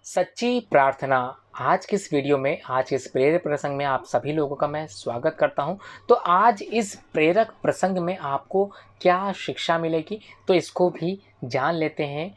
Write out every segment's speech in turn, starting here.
सच्ची प्रार्थना। आज की इस वीडियो में, आज के इस प्रेरक प्रसंग में आप सभी लोगों का मैं स्वागत करता हूं। तो आज इस प्रेरक प्रसंग में आपको क्या शिक्षा मिलेगी, तो इसको भी जान लेते हैं।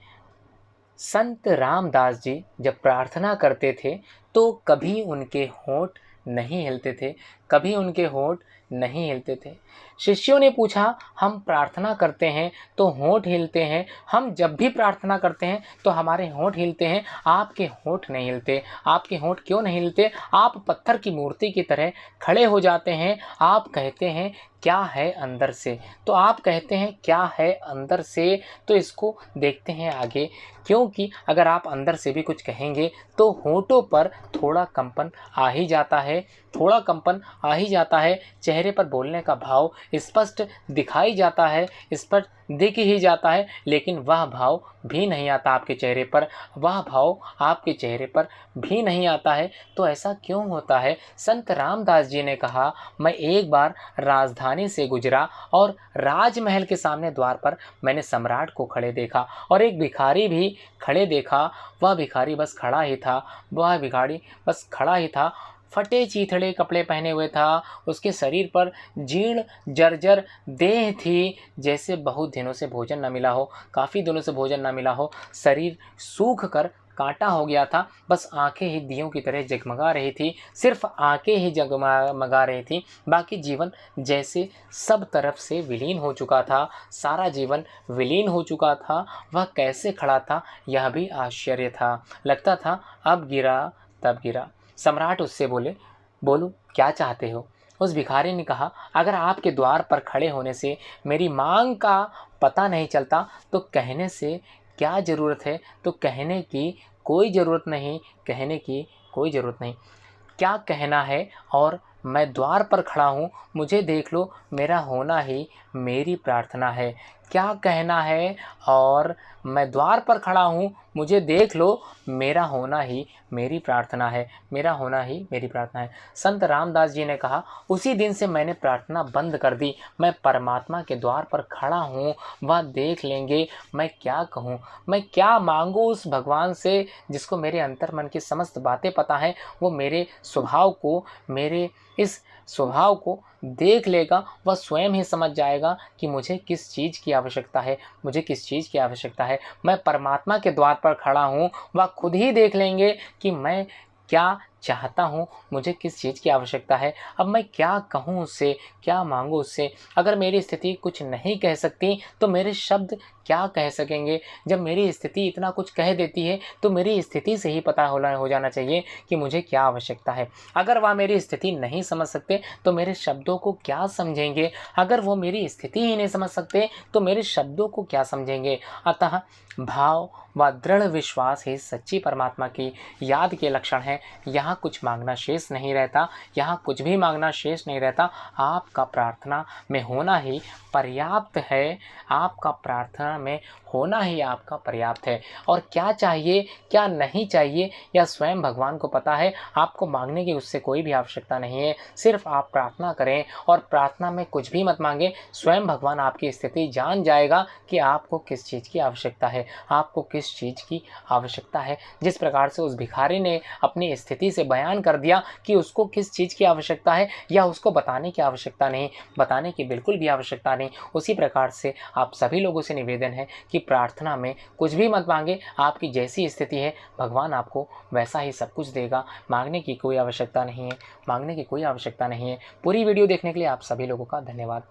संत रामदास जी जब प्रार्थना करते थे तो कभी उनके होंठ नहीं हिलते थे, कभी उनके होंठ नहीं हिलते थे। शिष्यों ने पूछा, हम प्रार्थना करते हैं तो होंठ हिलते हैं, हम जब भी प्रार्थना करते हैं तो हमारे होंठ हिलते हैं, आपके होंठ नहीं हिलते। आपके होंठ क्यों नहीं हिलते? आप पत्थर की मूर्ति की तरह खड़े हो जाते हैं। आप कहते हैं क्या है अंदर से, तो आप कहते हैं क्या है अंदर से, तो इसको देखते हैं आगे। क्योंकि अगर आप अंदर से भी कुछ कहेंगे तो होंठों पर थोड़ा कंपन आ ही जाता है, थोड़ा कंपन आ ही जाता है। चेहरे पर बोलने का भाव स्पष्ट दिखाई जाता है, स्पष्ट दिख ही जाता है, लेकिन वह भाव भी नहीं आता आपके चेहरे पर, वह भाव आपके चेहरे पर भी नहीं आता है। तो ऐसा क्यों होता है? संत रामदास जी ने कहा, मैं एक बार राजधानी से गुजरा और राजमहल के सामने द्वार पर मैंने सम्राट को खड़े देखा और एक भिखारी भी खड़े देखा। वह भिखारी बस खड़ा ही था, वह भिखारी बस खड़ा ही था। फटे चीथड़े कपड़े पहने हुए था, उसके शरीर पर जीर्ण जर्जर देह थी, जैसे बहुत दिनों से भोजन न मिला हो, काफ़ी दिनों से भोजन न मिला हो। शरीर सूख कर कांटा हो गया था, बस आंखें ही दियों की तरह जगमगा रही थी, सिर्फ आंखें ही जगमगा रही थी। बाकी जीवन जैसे सब तरफ से विलीन हो चुका था, सारा जीवन विलीन हो चुका था। वह कैसे खड़ा था यह भी आश्चर्य था। लगता था अब गिरा तब गिरा। सम्राट उससे बोले, बोलो क्या चाहते हो? उस भिखारी ने कहा, अगर आपके द्वार पर खड़े होने से मेरी मांग का पता नहीं चलता तो कहने से क्या ज़रूरत है? तो कहने की कोई ज़रूरत नहीं, कहने की कोई ज़रूरत नहीं। क्या कहना है? और मैं द्वार पर खड़ा हूँ, मुझे देख लो, मेरा होना ही मेरी प्रार्थना है। क्या कहना है? और मैं द्वार पर खड़ा हूँ, मुझे देख लो, मेरा होना ही मेरी प्रार्थना है, मेरा होना ही मेरी प्रार्थना है। संत रामदास जी ने कहा, उसी दिन से मैंने प्रार्थना बंद कर दी। मैं परमात्मा के द्वार पर खड़ा हूँ, वह देख लेंगे मैं क्या कहूँ, मैं क्या मांगूँ उस भगवान से जिसको मेरे अंतर मन की समस्त बातें पता है। वो मेरे स्वभाव को, मेरे इस स्वभाव को देख लेगा, वह स्वयं ही समझ जाएगा कि मुझे किस चीज़ की आवश्यकता है, मुझे किस चीज़ की आवश्यकता है। मैं परमात्मा के द्वार पर खड़ा हूँ, वह खुद ही देख लेंगे कि मैं क्या चाहता हूँ, मुझे किस चीज़ की आवश्यकता है। अब मैं क्या कहूँ उससे, क्या मांगूँ उससे? अगर मेरी स्थिति कुछ नहीं कह सकती तो मेरे शब्द क्या कह सकेंगे? जब मेरी स्थिति इतना कुछ कह देती है तो मेरी स्थिति से ही पता हो जाना चाहिए कि मुझे क्या आवश्यकता है। अगर वह मेरी स्थिति नहीं समझ सकते तो मेरे शब्दों को क्या समझेंगे? अगर वो मेरी स्थिति ही नहीं समझ सकते तो मेरे शब्दों को क्या समझेंगे? अतः भाव व दृढ़ विश्वास ही सच्ची परमात्मा की याद के लक्षण हैं। यहाँ कुछ मांगना शेष नहीं रहता, यहाँ कुछ भी मांगना शेष नहीं रहता। आपका प्रार्थना में होना ही पर्याप्त है, आपका प्रार्थना में होना ही आपका पर्याप्त है। और क्या चाहिए क्या नहीं चाहिए यह स्वयं भगवान को पता है। आपको मांगने की उससे कोई भी आवश्यकता नहीं है, सिर्फ आप प्रार्थना करें और प्रार्थना में कुछ भी मत मांगें। स्वयं भगवान आपकी स्थिति जान जाएगा कि आपको किस चीज़ की आवश्यकता है, आपको किस चीज़ की आवश्यकता है। जिस प्रकार से उस भिखारी ने अपनी स्थिति से बयान कर दिया कि उसको किस चीज़ की आवश्यकता है, या उसको बताने की आवश्यकता नहीं, बताने की बिल्कुल भी आवश्यकता नहीं, उसी प्रकार से आप सभी लोगों से निवेदन है कि प्रार्थना में कुछ भी मत मांगे। आपकी जैसी स्थिति है भगवान आपको वैसा ही सब कुछ देगा। मांगने की कोई आवश्यकता नहीं है, मांगने की कोई आवश्यकता नहीं है। पूरी वीडियो देखने के लिए आप सभी लोगों का धन्यवाद।